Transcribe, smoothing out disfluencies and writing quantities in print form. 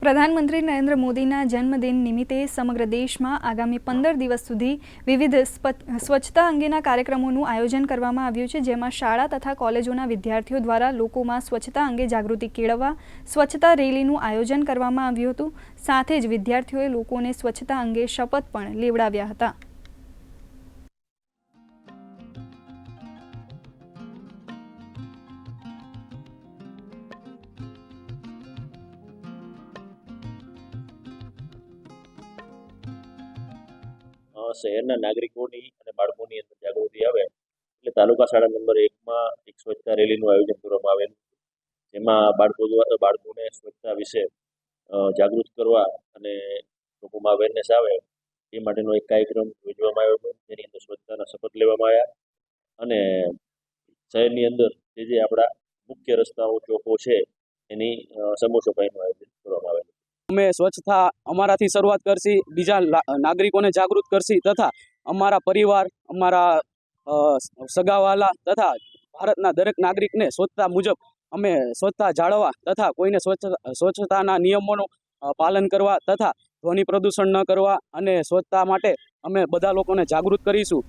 પ્રધાનમંત્રી નરેન્દ્ર મોદીના જન્મદિન નિમિત્તે સમગ્ર દેશમાં આગામી 15 દિવસ સુધી વિવિધ સ્વચ્છતા અંગેના કાર્યક્રમોનું આયોજન કરવામાં આવ્યું છે, જેમાં શાળા તથા કોલેજોના વિદ્યાર્થીઓ દ્વારા લોકોમાં સ્વચ્છતા અંગે જાગૃતિ કેળવવા સ્વચ્છતા રેલીનું આયોજન કરવામાં આવ્યું હતું। સાથે જ વિદ્યાર્થીઓએ લોકોને સ્વચ્છતા અંગે શપથ પણ લેવડાવ્યા હતા। શહેરના નાગરિકોની અને બાળકોની અંદર જાગૃતિ આવે એટલે તાલુકા શાળા નંબર 1માં એક સ્વચ્છતા રેલીનું આયોજન કરવામાં આવેલું, જેમાં બાળકોને સ્વચ્છતા વિશે જાગૃત કરવા અને લોકોમાં અવેરનેસ આવે એ માટેનો એક કાર્યક્રમ યોજવામાં આવ્યો હતો, જેની અંદર સ્વચ્છતાના શપથ લેવામાં આવ્યા અને શહેરની અંદર જે આપણા મુખ્ય રસ્તાઓ ચોકો છે એની સમૂહ સફાઈનું આયોજન કરવામાં આવેલું। અમે સ્વચ્છતા અમારાથી શરૂઆત કરશી, બીજા નાગરિકોને જાગૃત કરશી તથા અમારા પરિવાર, અમારા સગાવાલા તથા ભારતના દરેક નાગરિકને સ્વચ્છતા મુજબ અમે સ્વચ્છતા જાળવવા તથા કોઈને સ્વચ્છતાના નિયમોનું પાલન કરવા તથા ધ્વનિ પ્રદૂષણ ન કરવા અને સ્વચ્છતા માટે અમે બધા લોકોને જાગૃત કરીશું।